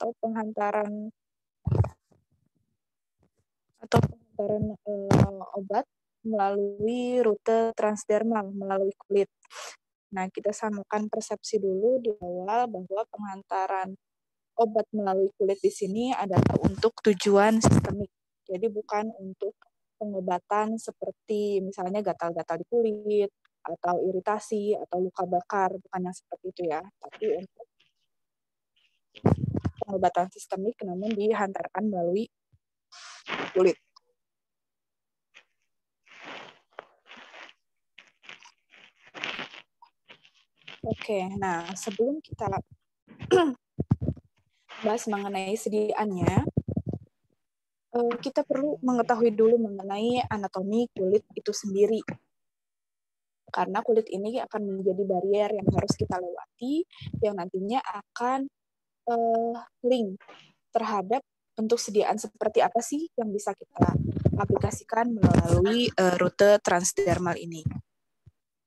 atau penghantaran obat melalui rute transdermal, melalui kulit. Nah, kita samakan persepsi dulu di awal bahwa penghantaran obat melalui kulit di sini adalah untuk tujuan sistemik. Jadi bukan untuk pengobatan seperti misalnya gatal-gatal di kulit, atau iritasi, atau luka bakar, bukan yang seperti itu ya. Tapi untuk pengobatan sistemik namun dihantarkan melalui kulit. Oke, nah sebelum kita bahas mengenai sediaannya, kita perlu mengetahui dulu mengenai anatomi kulit itu sendiri. Karena kulit ini akan menjadi barier yang harus kita lewati, yang nantinya akan link terhadap bentuk sediaan seperti apa sih yang bisa kita aplikasikan melalui rute transdermal ini.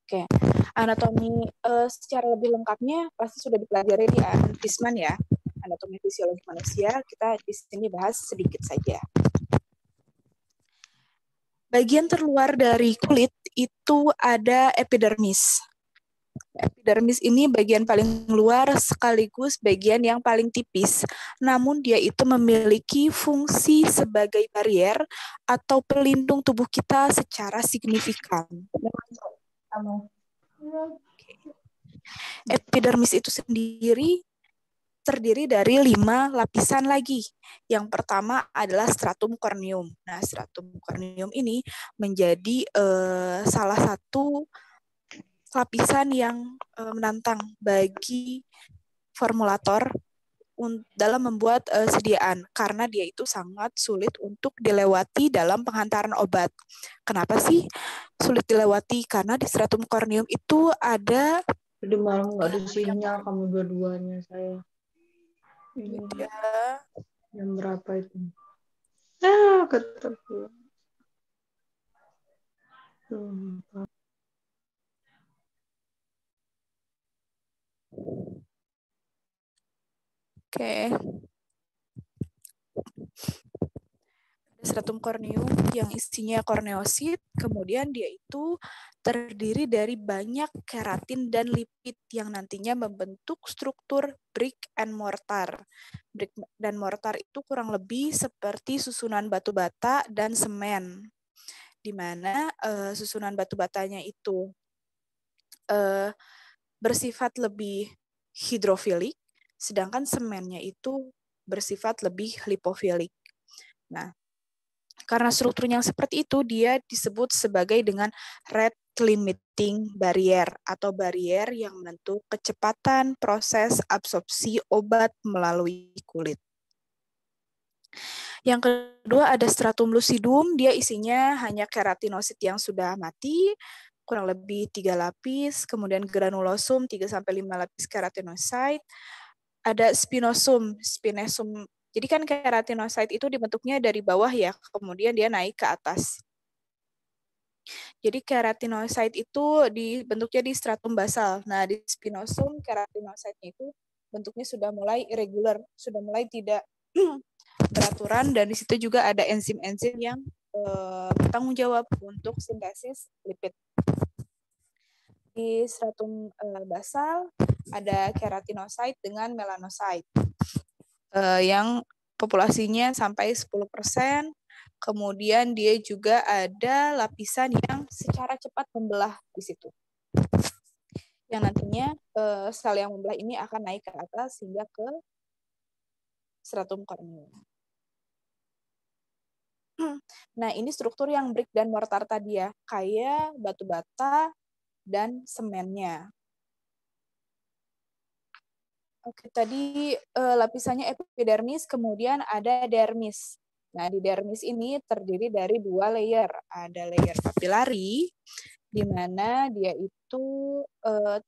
Oke, anatomi secara lebih lengkapnya pasti sudah dipelajari di Fisman ya, anatomi fisiologi manusia. Kita di sini bahas sedikit saja. Bagian terluar dari kulit itu ada epidermis. Epidermis ini bagian paling luar sekaligus bagian yang paling tipis. Namun dia itu memiliki fungsi sebagai barier atau pelindung tubuh kita secara signifikan. Epidermis itu sendiri terdiri dari 5 lapisan lagi. Yang pertama adalah stratum corneum. Nah, stratum corneum ini menjadi salah satu lapisan yang menantang bagi formulator dalam membuat sediaan, karena dia itu sangat sulit untuk dilewati dalam penghantaran obat. Kenapa sih sulit dilewati? Karena di stratum corneum itu ada... Udah malam nggak ada sinyal kamu dua-duanya saya. Ini jam berapa itu? Ketemu. Oke. Stratum corneum yang isinya korneosit, kemudian dia itu terdiri dari banyak keratin dan lipid yang nantinya membentuk struktur brick and mortar. Brick dan mortar itu kurang lebih seperti susunan batu bata dan semen, di mana susunan batu batanya itu bersifat lebih hidrofilik, sedangkan semennya itu bersifat lebih lipofilik. Nah, karena strukturnya seperti itu, dia disebut sebagai dengan rate limiting barrier atau barier yang menentu kecepatan proses absorpsi obat melalui kulit. Yang kedua ada stratum lucidum, dia isinya hanya keratinosit yang sudah mati, kurang lebih 3 lapis, kemudian granulosum 3-5 lapis keratinosit, ada spinosum, jadi kan keratinosit itu dibentuknya dari bawah ya, kemudian dia naik ke atas. Jadi keratinosit itu dibentuknya di stratum basal. Nah, di spinosum keratinositnya itu bentuknya sudah mulai irregular, sudah mulai tidak beraturan, dan di situ juga ada enzim-enzim yang bertanggung jawab untuk sintesis lipid. Di stratum basal ada keratinosit dengan melanosit. Yang populasinya sampai 10%, kemudian dia juga ada lapisan yang secara cepat membelah di situ. Yang nantinya sel yang membelah ini akan naik ke atas hingga ke stratum corneum. Nah, ini struktur yang brick dan mortar tadi ya, kayak batu bata dan semennya. Oke, tadi lapisannya epidermis, kemudian ada dermis. Nah, di dermis ini terdiri dari 2 layer. Ada layer papillari, di mana dia itu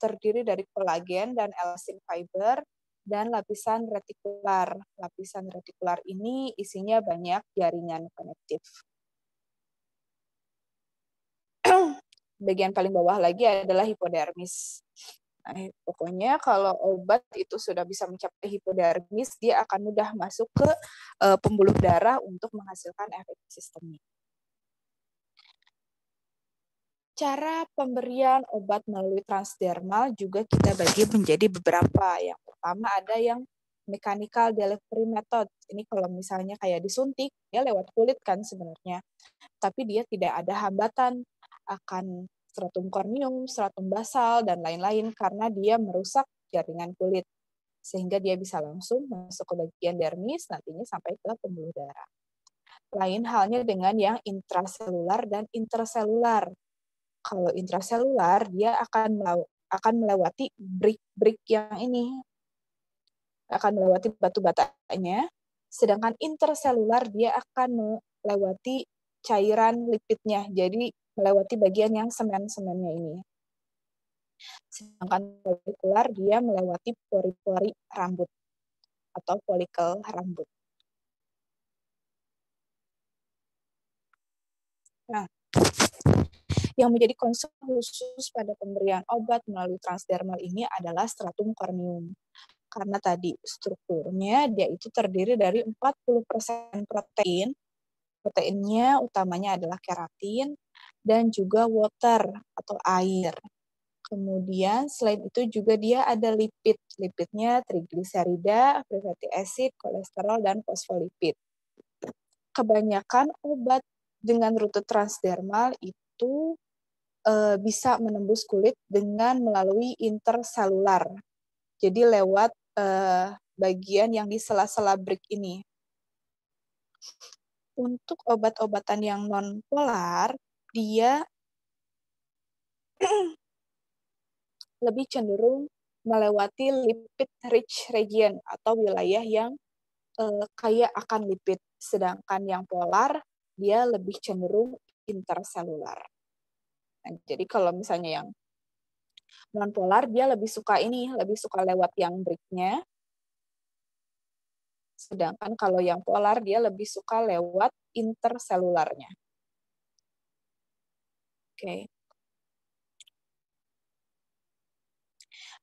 terdiri dari kolagen dan elastin fiber, dan lapisan retikular. Lapisan retikular ini isinya banyak jaringan konektif. Bagian paling bawah lagi adalah hipodermis. Nah, pokoknya kalau obat itu sudah bisa mencapai hipodermis, dia akan mudah masuk ke pembuluh darah untuk menghasilkan efek sistemik. Cara pemberian obat melalui transdermal juga kita bagi menjadi beberapa. Yang pertama ada yang mechanical delivery method. Ini kalau misalnya kayak disuntik, ya lewat kulit kan sebenarnya. Tapi dia tidak ada hambatan akan stratum corneum, stratum basal, dan lain-lain karena dia merusak jaringan kulit. Sehingga dia bisa langsung masuk ke bagian dermis, nantinya sampai ke pembuluh darah. Lain halnya dengan yang intraselular dan interselular. Kalau intraselular, dia akan melewati brick-brick yang ini, akan melewati batu batanya, sedangkan interselular dia akan melewati cairan lipidnya, jadi melewati bagian yang semen-semennya ini. Sedangkan folikular dia melewati pori-pori rambut atau folikel rambut. Nah, yang menjadi concern khusus pada pemberian obat melalui transdermal ini adalah stratum corneum. Karena tadi strukturnya dia itu terdiri dari 40% protein. Proteinnya utamanya adalah keratin dan juga water atau air. Kemudian selain itu juga dia ada lipid. Lipidnya trigliserida, free fatty acid, kolesterol, dan fosfolipid. Kebanyakan obat dengan rute transdermal itu bisa menembus kulit dengan melalui interselular. Jadi lewat bagian yang di sela-sela brick ini. Untuk obat-obatan yang non-polar, dia lebih cenderung melewati lipid-rich region atau wilayah yang kaya akan lipid. Sedangkan yang polar, dia lebih cenderung interselular. Nah, jadi kalau misalnya yang non-polar, dia lebih suka lewat yang brick-nya. Sedangkan kalau yang polar, dia lebih suka lewat interselularnya. Oke.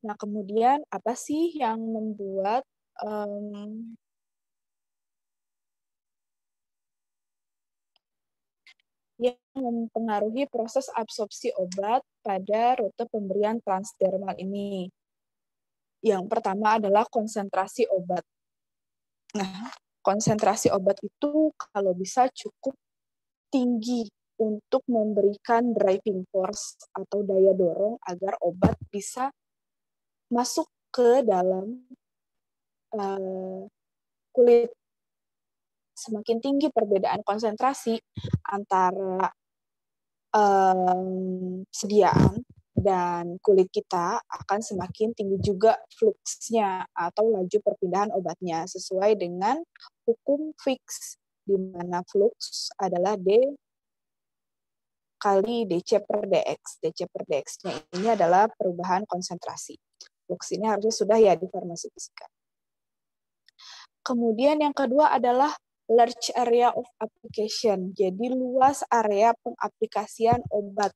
Nah, kemudian apa sih yang membuat yang mempengaruhi proses absorpsi obat pada rute pemberian transdermal ini? Yang pertama adalah konsentrasi obat. Nah, konsentrasi obat itu kalau bisa cukup tinggi untuk memberikan driving force atau daya dorong agar obat bisa masuk ke dalam kulit. Semakin tinggi perbedaan konsentrasi antara sediaan dan kulit kita, akan semakin tinggi juga fluxnya atau laju perpindahan obatnya sesuai dengan hukum Fick, di mana flux adalah D kali DC per DX. DC per DX-nya ini adalah perubahan konsentrasi. Flux ini harusnya sudah ya di farmasi fisika. Kemudian yang kedua adalah large area of application. Jadi luas area pengaplikasian obat.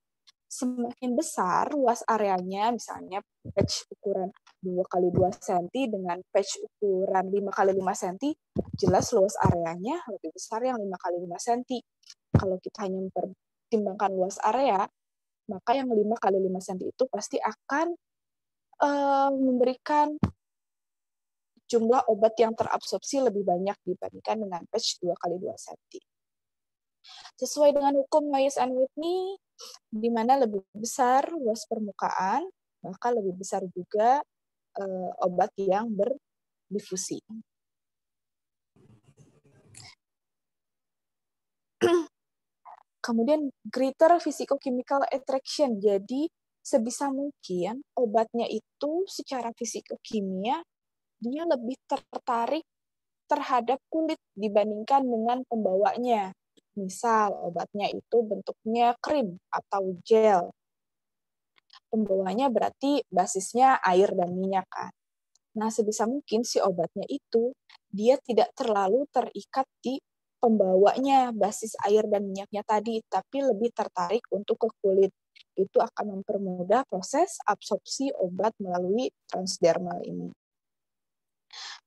Semakin besar luas areanya, misalnya patch ukuran 2x2 cm dengan patch ukuran 5x5 cm, jelas luas areanya lebih besar yang 5x5 cm. Kalau kita hanya mempertimbangkan luas area, maka yang 5x5 cm itu pasti akan memberikan jumlah obat yang terabsorpsi lebih banyak dibandingkan dengan patch 2x2 cm. Sesuai dengan hukum Noyes and Whitney, di mana lebih besar luas permukaan, maka lebih besar juga obat yang berdifusi. Kemudian greater physicochemical attraction, jadi sebisa mungkin obatnya itu secara fisikokimia dia lebih tertarik terhadap kulit dibandingkan dengan pembawanya. Misal obatnya itu bentuknya krim atau gel. Pembawanya berarti basisnya air dan minyak kan. Nah, sebisa mungkin si obatnya itu dia tidak terlalu terikat di pembawanya basis air dan minyaknya tadi, tapi lebih tertarik untuk ke kulit. itu akan mempermudah proses absorpsi obat melalui transdermal ini.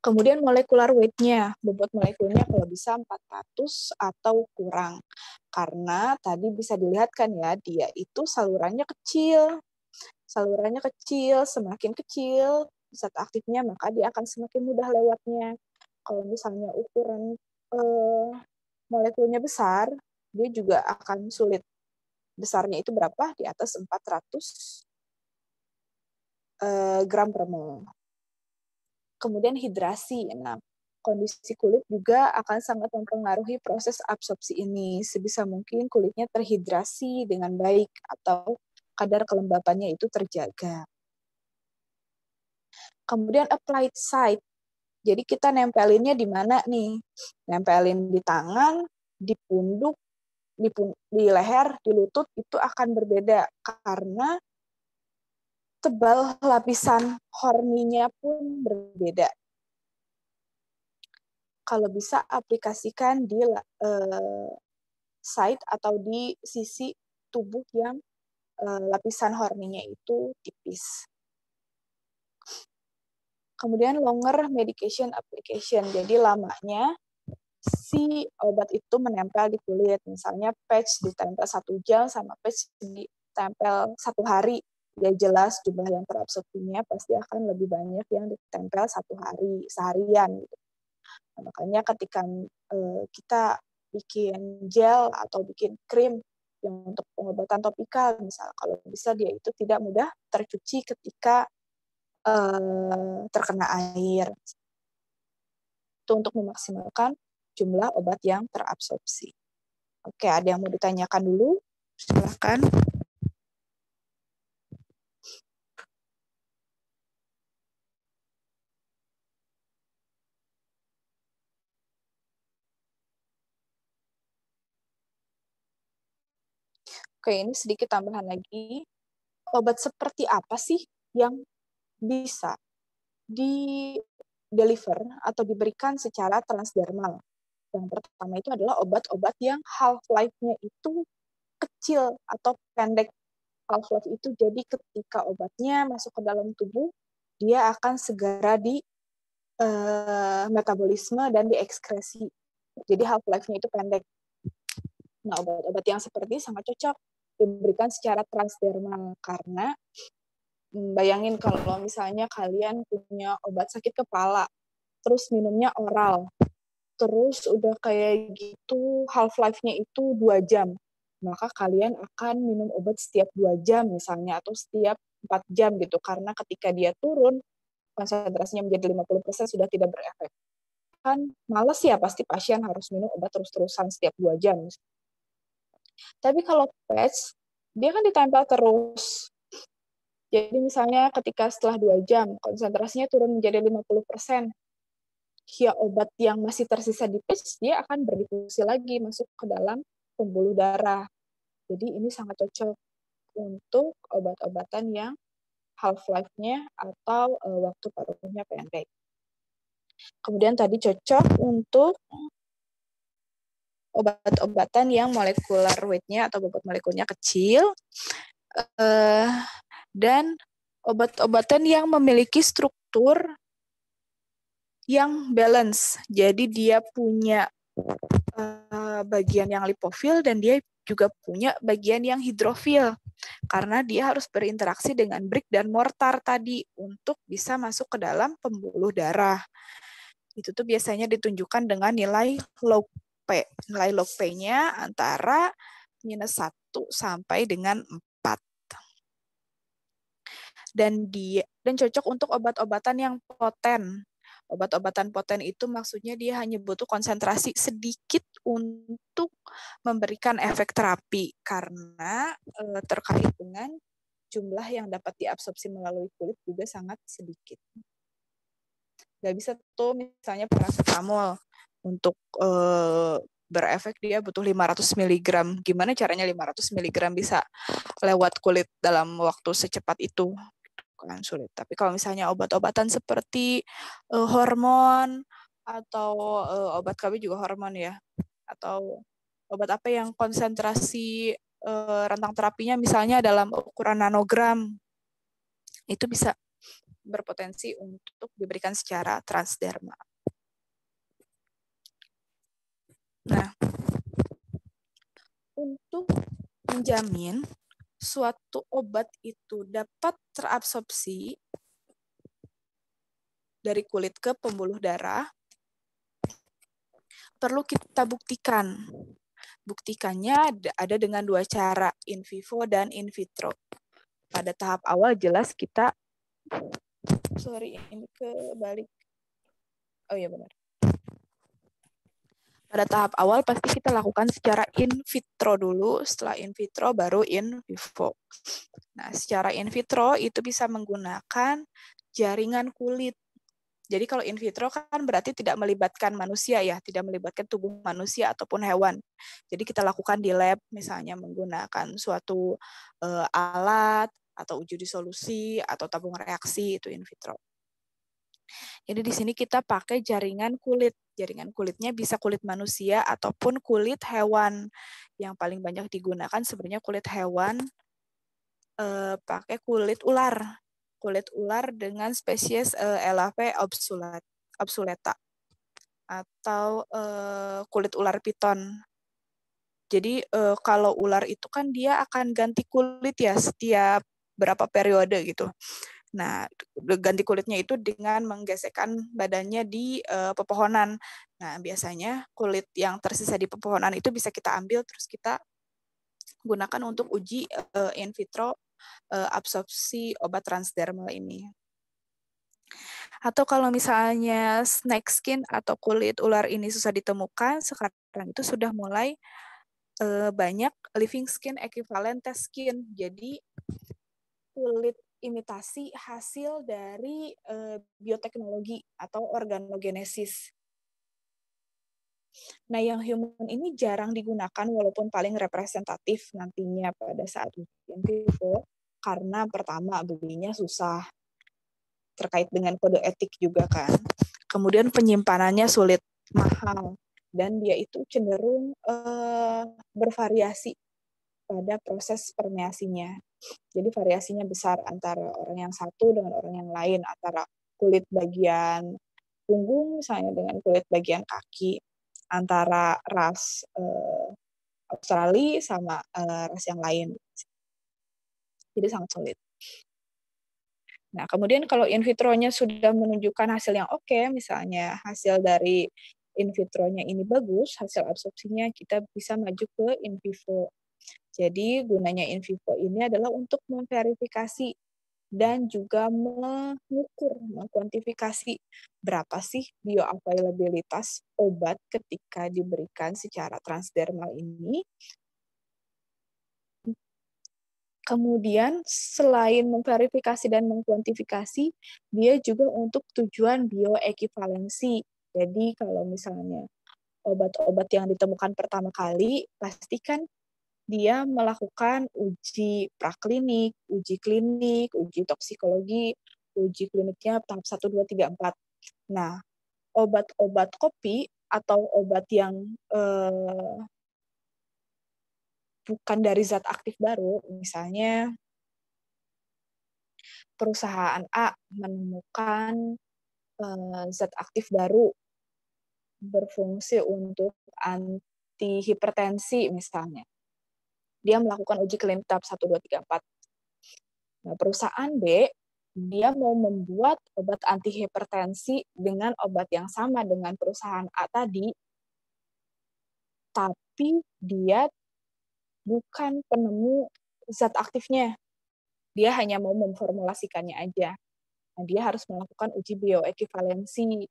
Kemudian molekular weight-nya, bobot molekulnya kalau bisa 400 atau kurang. Karena tadi bisa dilihat kan ya, dia itu salurannya kecil. Salurannya kecil, semakin kecil zat aktifnya, maka dia akan semakin mudah lewatnya. Kalau misalnya ukuran molekulnya besar, dia juga akan sulit. Besarnya itu berapa? Di atas 400 gram per mol. Kemudian hidrasi. Nah, kondisi kulit juga akan sangat mempengaruhi proses absorpsi ini. Sebisa mungkin kulitnya terhidrasi dengan baik atau kadar kelembapannya itu terjaga. Kemudian applied site. Jadi kita nempelinnya di mana nih? Nempelin di tangan, di punduk, di leher, di lutut itu akan berbeda karena tebal lapisan horninya pun berbeda. Kalau bisa aplikasikan di side atau di sisi tubuh yang lapisan horninya itu tipis. Kemudian longer medication application, jadi lamanya si obat itu menempel di kulit. Misalnya patch ditempel 1 jam sama patch ditempel 1 hari. Ya jelas jumlah yang terabsorpsinya pasti akan lebih banyak yang ditempel 1 hari, seharian. Gitu. Nah, makanya ketika kita bikin gel atau bikin krim yang untuk pengobatan topikal, misal kalau bisa dia itu tidak mudah tercuci ketika terkena air. Itu untuk memaksimalkan jumlah obat yang terabsorpsi. Oke, ada yang mau ditanyakan dulu? Silakan. Oke, ini sedikit tambahan lagi. Obat seperti apa sih yang bisa di-deliver atau diberikan secara transdermal? Yang pertama itu adalah obat-obat yang half-life-nya itu kecil atau pendek. Half-life itu jadi ketika obatnya masuk ke dalam tubuh, dia akan segera di metabolisme dan diekskresi. Jadi half-life-nya itu pendek. Nah, obat-obat yang seperti ini sangat cocok diberikan secara transdermal karena bayangin kalau misalnya kalian punya obat sakit kepala, terus minumnya oral, terus udah kayak gitu half-life-nya itu 2 jam, maka kalian akan minum obat setiap 2 jam misalnya, atau setiap 4 jam gitu, karena ketika dia turun, konsentrasinya menjadi 50% sudah tidak berefek. Kan males ya pasti pasien harus minum obat terus-terusan setiap 2 jam. Tapi kalau patch, dia kan ditempel terus. Jadi misalnya ketika setelah 2 jam, konsentrasinya turun menjadi 50%. Ya obat yang masih tersisa di patch, dia akan berdifusi lagi masuk ke dalam pembuluh darah. Jadi ini sangat cocok untuk obat-obatan yang half-life-nya atau waktu paruhnya pendek. Kemudian tadi cocok untuk obat-obatan yang molekular weight-nya atau bobot molekulnya kecil, dan obat-obatan yang memiliki struktur yang balance. Jadi dia punya bagian yang lipofil dan dia juga punya bagian yang hidrofil. Karena dia harus berinteraksi dengan brick dan mortar tadi untuk bisa masuk ke dalam pembuluh darah. Itu tuh biasanya ditunjukkan dengan nilai log P. Nilai log P-nya antara -1 sampai dengan 4. Dan cocok untuk obat-obatan yang poten. Obat-obatan poten itu maksudnya dia hanya butuh konsentrasi sedikit untuk memberikan efek terapi karena terkait dengan jumlah yang dapat diabsorpsi melalui kulit juga sangat sedikit. Nggak bisa tuh misalnya paracetamol untuk berefek dia butuh 500 mg. Gimana caranya 500 mg bisa lewat kulit dalam waktu secepat itu? Kan sulit. Tapi kalau misalnya obat-obatan seperti hormon atau obat KB juga hormon ya, atau obat apa yang konsentrasi rentang terapinya misalnya dalam ukuran nanogram, itu bisa berpotensi untuk diberikan secara transdermal. Nah, untuk menjamin suatu obat itu dapat terabsorpsi dari kulit ke pembuluh darah, perlu kita buktikan. Buktikannya ada dengan 2 cara, in vivo dan in vitro. Pada tahap awal jelas kita, ini kebalik. Oh iya benar. Pada tahap awal pasti kita lakukan secara in vitro dulu, setelah in vitro baru in vivo. Nah, secara in vitro itu bisa menggunakan jaringan kulit. Jadi kalau in vitro kan berarti tidak melibatkan manusia ya, tidak melibatkan tubuh manusia ataupun hewan. Jadi kita lakukan di lab misalnya menggunakan suatu alat atau uji disolusi atau tabung reaksi, itu in vitro. Jadi di sini kita pakai jaringan kulit. Jaringan kulitnya bisa kulit manusia ataupun kulit hewan. Yang paling banyak digunakan sebenarnya kulit hewan, pakai kulit ular. Kulit ular dengan spesies Elape obsuleta atau kulit ular piton. Jadi kalau ular itu kan dia akan ganti kulit ya setiap berapa periode gitu. Nah, ganti kulitnya itu dengan menggesekkan badannya di pepohonan. Nah, biasanya kulit yang tersisa di pepohonan itu bisa kita ambil terus kita gunakan untuk uji in vitro absorpsi obat transdermal ini. Atau kalau misalnya snake skin atau kulit ular ini susah ditemukan, sekarang itu sudah mulai banyak living skin equivalent test skin. Jadi kulit imitasi hasil dari bioteknologi atau organogenesis. Nah, yang human ini jarang digunakan walaupun paling representatif nantinya pada saat uji in vivo, karena pertama belinya susah, terkait dengan kode etik juga kan. Kemudian penyimpanannya sulit, mahal, dan dia itu cenderung bervariasi pada proses permeasinya. Jadi variasinya besar antara orang yang satu dengan orang yang lain, antara kulit bagian punggung misalnya dengan kulit bagian kaki, antara ras Australia sama ras yang lain. Jadi sangat sulit. Nah, kemudian kalau in vitro-nya sudah menunjukkan hasil yang oke, misalnya hasil dari in vitro-nya ini bagus, hasil absorpsinya kita bisa maju ke in vivo. Jadi gunanya in vivo ini adalah untuk memverifikasi dan juga mengukur, mengkuantifikasi berapa sih bioavailabilitas obat ketika diberikan secara transdermal ini. Kemudian selain memverifikasi dan mengkuantifikasi, dia juga untuk tujuan bioekivalensi. Jadi kalau misalnya obat-obat yang ditemukan pertama kali, pastikan dia melakukan uji praklinik, uji klinik, uji toksikologi, uji kliniknya tahap 1, 2, 3, 4. Nah, obat-obat kopi atau obat yang bukan dari zat aktif baru, misalnya perusahaan A menemukan zat aktif baru berfungsi untuk antihipertensi misalnya. Dia melakukan uji klinik tahap 1, 2, 3, 4. Nah, perusahaan B, dia mau membuat obat antihipertensi dengan obat yang sama dengan perusahaan A tadi, tapi dia bukan penemu zat aktifnya. Dia hanya mau memformulasikannya aja. Nah, dia harus melakukan uji bioekivalensi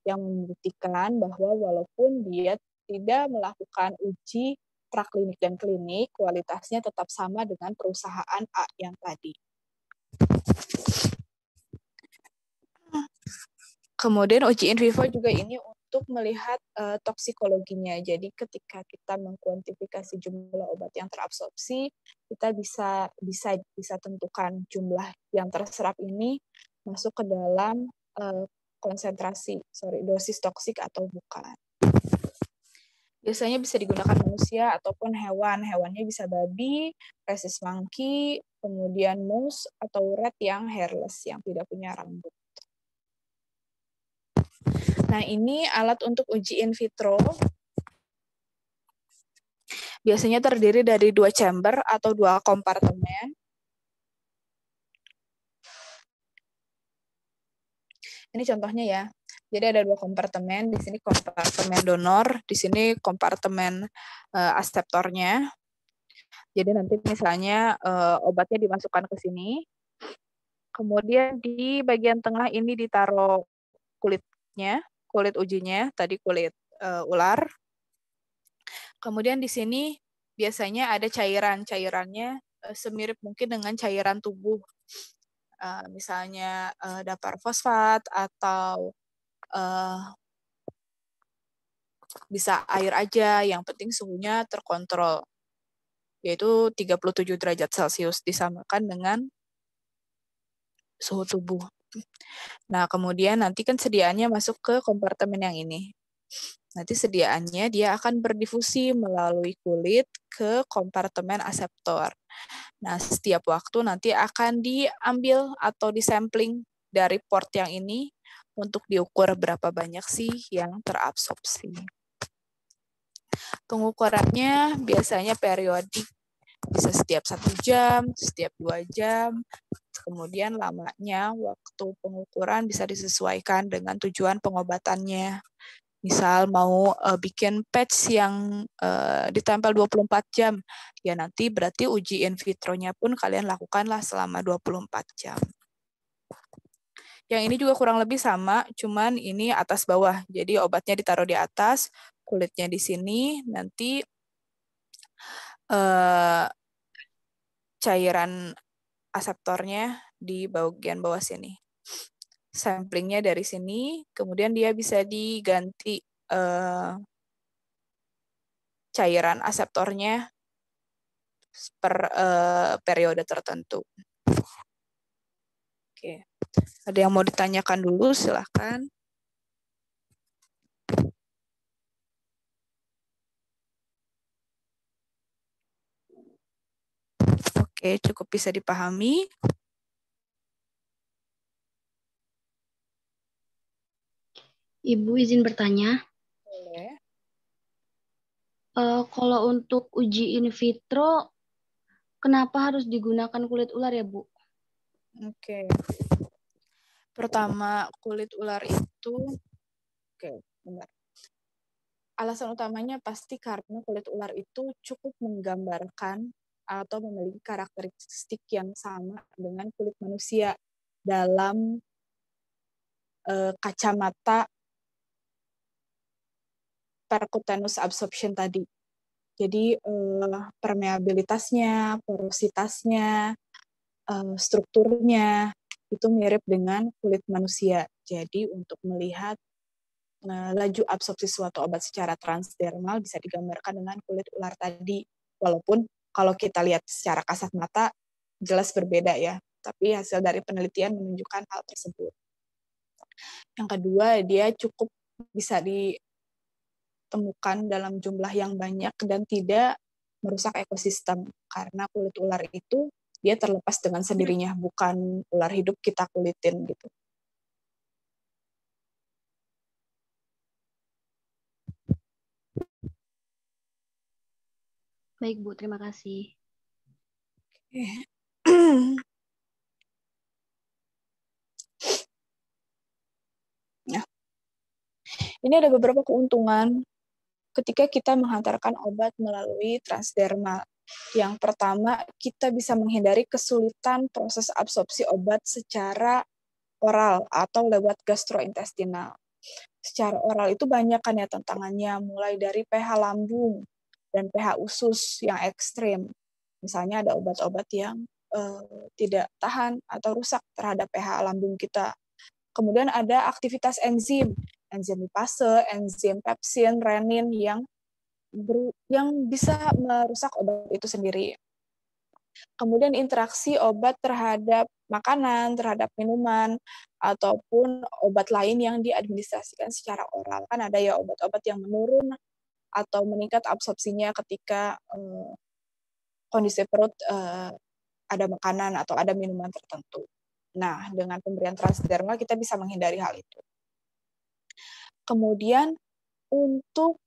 yang membuktikan bahwa walaupun dia tidak melakukan uji praklinik dan klinik, kualitasnya tetap sama dengan perusahaan A yang tadi. Kemudian uji in vivo juga ini untuk melihat toksikologinya. Jadi ketika kita mengkuantifikasi jumlah obat yang terabsorpsi, kita bisa tentukan jumlah yang terserap ini masuk ke dalam dosis toksik atau bukan. Biasanya bisa digunakan manusia ataupun hewan. Hewannya bisa babi, rhesus monkey, kemudian mouse atau rat yang hairless, yang tidak punya rambut. Nah, ini alat untuk uji in vitro. Biasanya terdiri dari 2 chamber atau 2 kompartemen. Ini contohnya ya. Jadi ada 2 kompartemen, di sini kompartemen donor, di sini kompartemen aseptornya. Jadi nanti misalnya obatnya dimasukkan ke sini, kemudian di bagian tengah ini ditaruh kulitnya, kulit ujinya, tadi kulit ular. Kemudian di sini biasanya ada cairannya semirip mungkin dengan cairan tubuh. Misalnya dapar fosfat atau bisa air aja, yang penting suhunya terkontrol, yaitu 37 derajat Celcius disamakan dengan suhu tubuh. Nah, kemudian nanti kan sediaannya masuk ke kompartemen yang ini. Nanti sediaannya dia akan berdifusi melalui kulit ke kompartemen aseptor. Nah, setiap waktu nanti akan diambil atau disampling dari port yang ini untuk diukur berapa banyak sih yang terabsorpsi. Pengukurannya biasanya periodik, bisa setiap 1 jam, setiap 2 jam, kemudian lamanya waktu pengukuran bisa disesuaikan dengan tujuan pengobatannya. Misal mau bikin patch yang ditempel 24 jam, ya nanti berarti uji in vitro-nya pun kalian lakukanlah selama 24 jam. Yang ini juga kurang lebih sama, cuman ini atas bawah. Jadi obatnya ditaruh di atas, kulitnya di sini, nanti cairan aseptornya di bagian bawah sini. Samplingnya dari sini, kemudian dia bisa diganti cairan aseptornya per periode tertentu. Oke, ada yang mau ditanyakan dulu, silahkan. Oke, cukup bisa dipahami. Ibu izin bertanya. Boleh. Kalau untuk uji in vitro, kenapa harus digunakan kulit ular ya, Bu? Oke. Pertama, kulit ular itu, benar. Alasan utamanya pasti karena kulit ular itu cukup menggambarkan atau memiliki karakteristik yang sama dengan kulit manusia dalam kacamata percutaneous absorption tadi. Jadi permeabilitasnya, porositasnya, strukturnya itu mirip dengan kulit manusia. Jadi untuk melihat laju absorpsi suatu obat secara transdermal bisa digambarkan dengan kulit ular tadi. Walaupun kalau kita lihat secara kasat mata jelas berbeda ya, tapi hasil dari penelitian menunjukkan hal tersebut. Yang kedua, dia cukup bisa ditemukan dalam jumlah yang banyak dan tidak merusak ekosistem, karena kulit ular itu dia terlepas dengan sendirinya, bukan ular hidup kita kulitin gitu. Baik, Bu. Terima kasih. Nah, ini ada beberapa keuntungan ketika kita menghantarkan obat melalui transdermal. Yang pertama, kita bisa menghindari kesulitan proses absorpsi obat secara oral atau lewat gastrointestinal. Secara oral itu banyak kan ya tantangannya, mulai dari pH lambung dan pH usus yang ekstrim. Misalnya ada obat-obat yang tidak tahan atau rusak terhadap pH lambung kita. Kemudian ada aktivitas enzim lipase, enzim pepsin, renin yang bisa merusak obat itu sendiri. Kemudian interaksi obat terhadap makanan, terhadap minuman, ataupun obat lain yang diadministrasikan secara oral. Kan ada ya obat-obat yang menurun atau meningkat absorpsinya ketika kondisi perut ada makanan atau ada minuman tertentu. Nah, dengan pemberian transdermal kita bisa menghindari hal itu. Kemudian untuk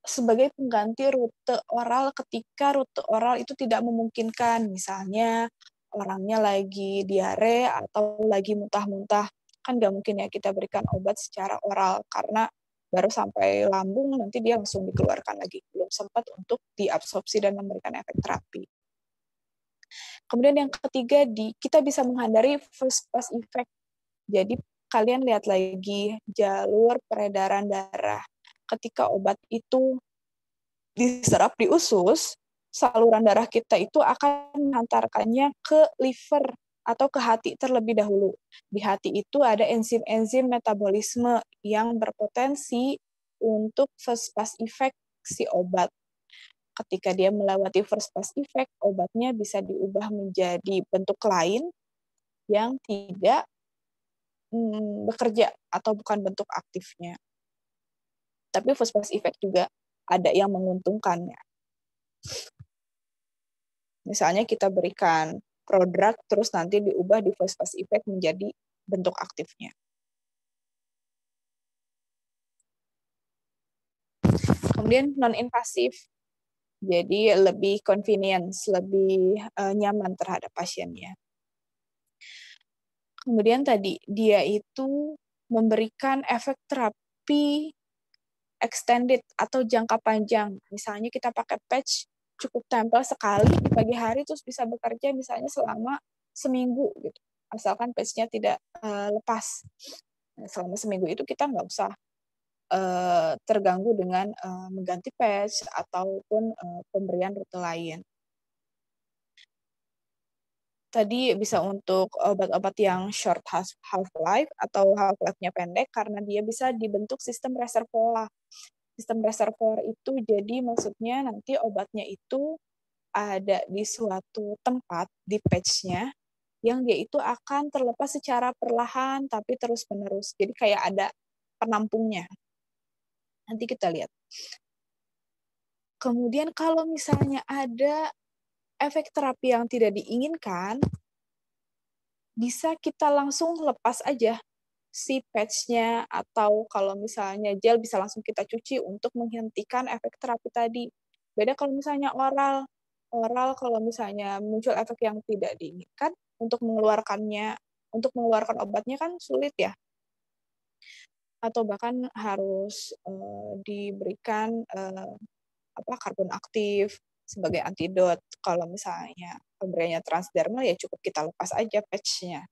sebagai pengganti rute oral ketika rute oral itu tidak memungkinkan, misalnya orangnya lagi diare atau lagi muntah-muntah, kan nggak mungkin ya kita berikan obat secara oral karena baru sampai lambung nanti dia langsung dikeluarkan lagi, belum sempat untuk diabsorpsi dan memberikan efek terapi. Kemudian yang ketiga, kita bisa menghindari first pass effect. Jadi kalian lihat lagi jalur peredaran darah. Ketika obat itu diserap di usus, saluran darah kita itu akan menghantarkannya ke liver atau ke hati terlebih dahulu. Di hati itu ada enzim-enzim metabolisme yang berpotensi untuk first pass effect si obat. Ketika dia melewati first pass effect, obatnya bisa diubah menjadi bentuk lain yang tidak bekerja atau bukan bentuk aktifnya. Tapi first pass effect juga ada yang menguntungkannya. Misalnya kita berikan prodrug terus nanti diubah di first pass effect menjadi bentuk aktifnya. Kemudian non-invasif, jadi lebih convenience, lebih nyaman terhadap pasiennya. Kemudian tadi dia itu memberikan efek terapi extended atau jangka panjang. Misalnya kita pakai patch cukup tempel sekali di pagi hari terus bisa bekerja misalnya selama seminggu gitu. Asalkan patch-nya tidak lepas. Nah, selama seminggu itu kita nggak usah terganggu dengan mengganti patch ataupun pemberian rute lain. Tadi bisa untuk obat-obat yang short half-life atau half-life-nya pendek karena dia bisa dibentuk sistem reservoir. Sistem reservoir itu jadi maksudnya nanti obatnya itu ada di suatu tempat di patch-nya yang dia itu akan terlepas secara perlahan tapi terus-menerus. Jadi kayak ada penampungnya. Nanti kita lihat. Kemudian kalau misalnya ada efek terapi yang tidak diinginkan, bisa kita langsung lepas aja si patch-nya, atau kalau misalnya gel bisa langsung kita cuci untuk menghentikan efek terapi tadi. Beda kalau misalnya oral. Oral kalau misalnya muncul efek yang tidak diinginkan, untuk mengeluarkan obatnya kan sulit ya. Atau bahkan harus diberikan karbon aktif sebagai antidot. Kalau misalnya pemberiannya transdermal ya cukup kita lepas aja patch-nya.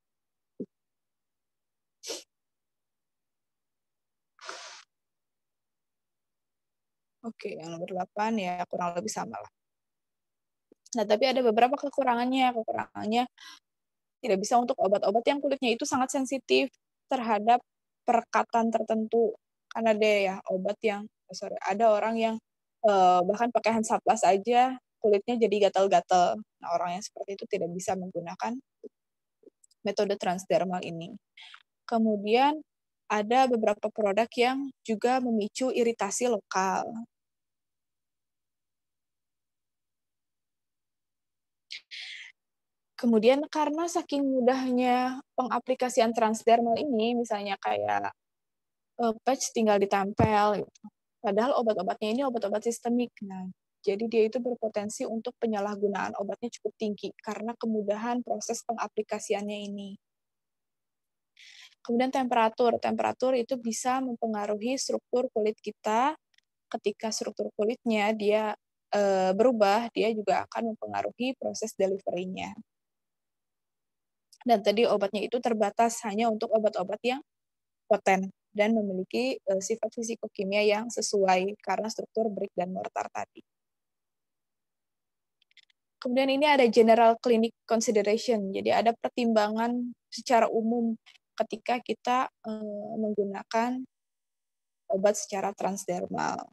Oke, yang nomor 8 ya kurang lebih sama lah. Nah, tapi ada beberapa kekurangannya. Kekurangannya tidak bisa untuk obat-obat yang kulitnya itu sangat sensitif terhadap perekatan tertentu. Kan ada ya obat yang, ada orang yang bahkan pakai Hansaplast aja kulitnya jadi gatal-gatal. Nah, orang yang seperti itu tidak bisa menggunakan metode transdermal ini. Kemudian ada beberapa produk yang juga memicu iritasi lokal. Kemudian karena saking mudahnya pengaplikasian transdermal ini, misalnya kayak patch tinggal ditempel, gitu. Padahal obat-obatnya ini obat-obat sistemik. Nah, jadi dia itu berpotensi untuk penyalahgunaan obatnya cukup tinggi karena kemudahan proses pengaplikasiannya ini. Kemudian temperatur. Temperatur itu bisa mempengaruhi struktur kulit kita. Ketika struktur kulitnya dia berubah, dia juga akan mempengaruhi proses delivery-nya. Dan tadi obatnya itu terbatas hanya untuk obat-obat yang poten dan memiliki sifat fisikokimia yang sesuai karena struktur brick dan mortar tadi. Kemudian ini ada general clinic consideration, jadi ada pertimbangan secara umum ketika kita menggunakan obat secara transdermal.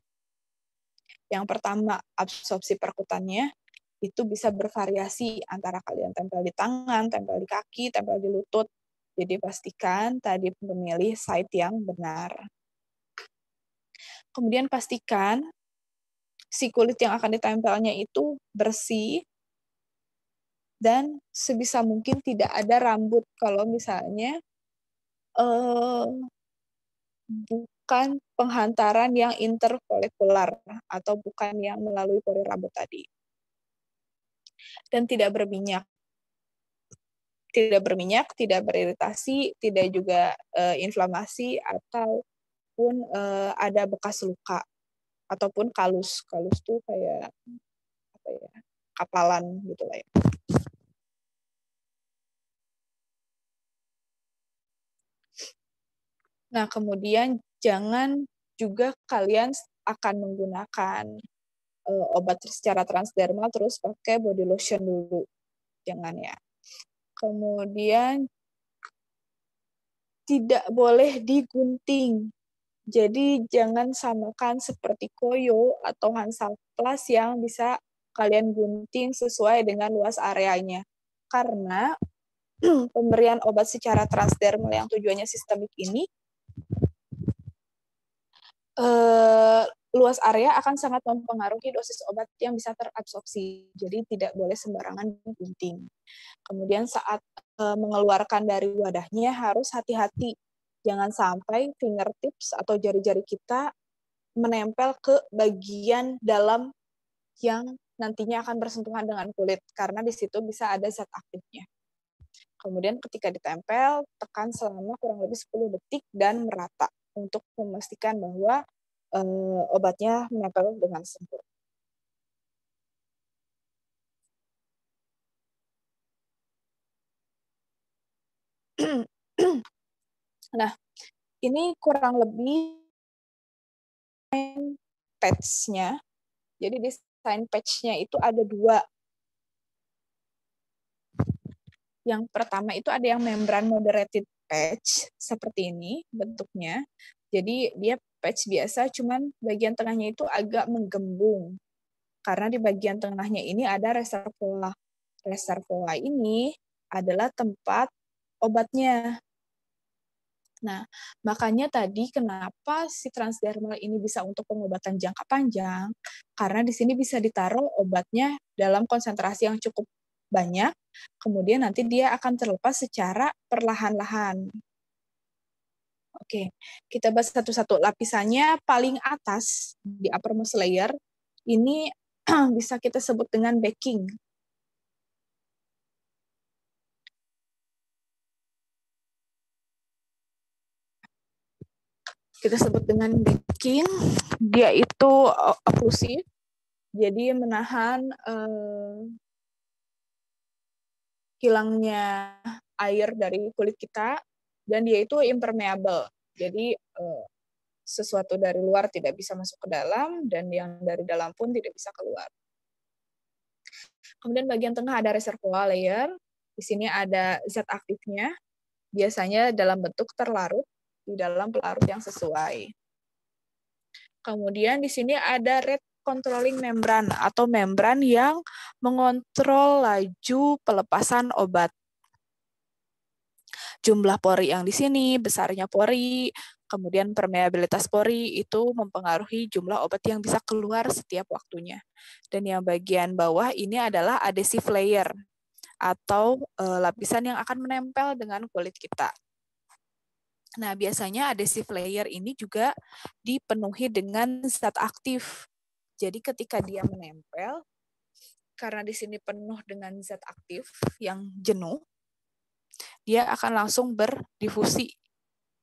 Yang pertama, absorpsi perkutannya itu bisa bervariasi antara kalian tempel di tangan, tempel di kaki, tempel di lutut. Jadi pastikan tadi memilih site yang benar. Kemudian pastikan si kulit yang akan ditempelnya itu bersih dan sebisa mungkin tidak ada rambut kalau misalnya bukan penghantaran yang interfolikular atau bukan yang melalui pori rambut tadi. Dan tidak berminyak, tidak beriritasi, tidak juga inflamasi ataupun ada bekas luka ataupun kalus. Kalus tuh kayak apa ya? Kapalan gitu lah ya. Nah, kemudian jangan juga kalian akan menggunakan obat secara transdermal terus pakai body lotion dulu. Jangan ya. Kemudian tidak boleh digunting. Jadi jangan samakan seperti koyo atau Hansaplast yang bisa kalian gunting sesuai dengan luas areanya. Karena pemberian obat secara transdermal yang tujuannya sistemik ini luas area akan sangat mempengaruhi dosis obat yang bisa terabsorpsi. Jadi tidak boleh sembarangan gunting. Kemudian saat mengeluarkan dari wadahnya harus hati-hati. Jangan sampai fingertips atau jari-jari kita menempel ke bagian dalam yang nantinya akan bersentuhan dengan kulit, karena di situ bisa ada zat aktifnya. Kemudian ketika ditempel, tekan selama kurang lebih 10 detik dan merata untuk memastikan bahwa obatnya menempel dengan sempurna. Nah, ini kurang lebih patch-nya. Jadi desain patch-nya itu ada 2. Yang pertama itu ada yang membran moderated patch, seperti ini bentuknya. Jadi dia patch biasa, cuman bagian tengahnya itu agak menggembung. Karena di bagian tengahnya ini ada reservoir. Reservoir ini adalah tempat obatnya. Nah, makanya tadi kenapa si transdermal ini bisa untuk pengobatan jangka panjang, karena di sini bisa ditaruh obatnya dalam konsentrasi yang cukup banyak, kemudian nanti dia akan terlepas secara perlahan-lahan. Oke, kita bahas satu-satu. Lapisannya paling atas di uppermost layer, ini bisa kita sebut dengan backing. Kita sebut dengan backing, dia itu oklusif, jadi menahan hilangnya air dari kulit kita, dan dia itu impermeable, jadi sesuatu dari luar tidak bisa masuk ke dalam, dan yang dari dalam pun tidak bisa keluar. Kemudian bagian tengah ada reservoir layer, di sini ada zat aktifnya, biasanya dalam bentuk terlarut, di dalam pelarut yang sesuai. Kemudian di sini ada rate controlling membran atau membran yang mengontrol laju pelepasan obat. Jumlah pori yang di sini, besarnya pori, kemudian permeabilitas pori itu mempengaruhi jumlah obat yang bisa keluar setiap waktunya. Dan yang bagian bawah ini adalah adhesive layer atau lapisan yang akan menempel dengan kulit kita. Nah, biasanya adhesive layer ini juga dipenuhi dengan zat aktif. Jadi ketika dia menempel, karena di sini penuh dengan zat aktif yang jenuh, dia akan langsung berdifusi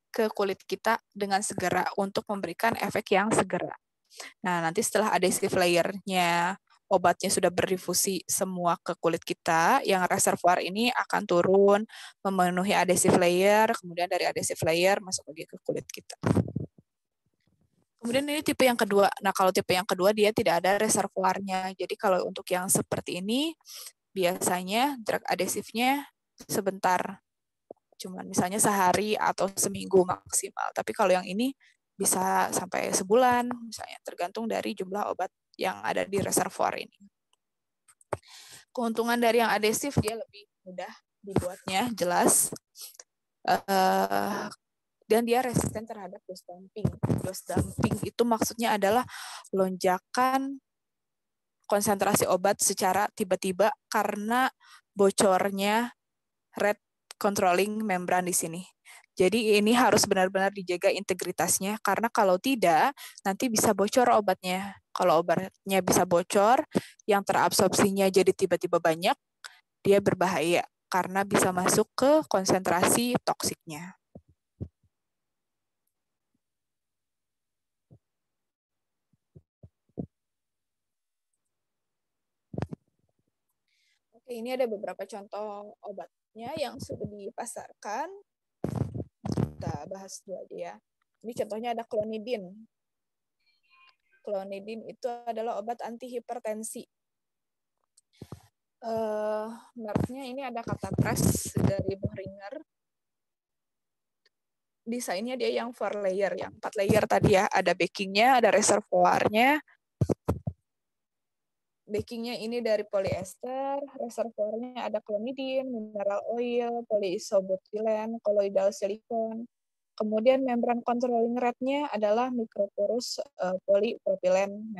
ke kulit kita dengan segera untuk memberikan efek yang segera. Nah, nanti setelah adhesive layer-nya obatnya sudah berdifusi semua ke kulit kita, yang reservoir ini akan turun, memenuhi adhesive layer, kemudian dari adhesive layer masuk lagi ke kulit kita. Kemudian ini tipe yang kedua. Nah, kalau tipe yang kedua dia tidak ada reservoirnya. Jadi kalau untuk yang seperti ini, biasanya drug adhesive-nya sebentar. Cuma misalnya sehari atau seminggu maksimal. Tapi kalau yang ini bisa sampai sebulan, misalnya tergantung dari jumlah obat yang ada di reservoir ini. Keuntungan dari yang adhesif, dia lebih mudah dibuatnya, jelas. dan dia resisten terhadap dose dumping. Dose dumping itu maksudnya adalah lonjakan konsentrasi obat secara tiba-tiba karena bocornya rate controlling membran di sini. Jadi ini harus benar-benar dijaga integritasnya, karena kalau tidak, nanti bisa bocor obatnya. Kalau obatnya bisa bocor, yang terabsorpsinya jadi tiba-tiba banyak, dia berbahaya, karena bisa masuk ke konsentrasi toksiknya. Oke, ini ada beberapa contoh obatnya yang sudah dipasarkan. Kita bahas dulu aja ya. Ini contohnya ada klonidin. Klonidin itu adalah obat antihipertensi. Mereknya ini ada kata press dari Boehringer. Desainnya dia yang 4 layer, yang 4 layer tadi ya. Ada backingnya, ada reservoirnya. Backingnya ini dari polyester, reservoirnya ada klonidin, mineral oil, polyisobutylen, kolloidal silikon. Kemudian membran controlling rate-nya adalah microporous polypropylen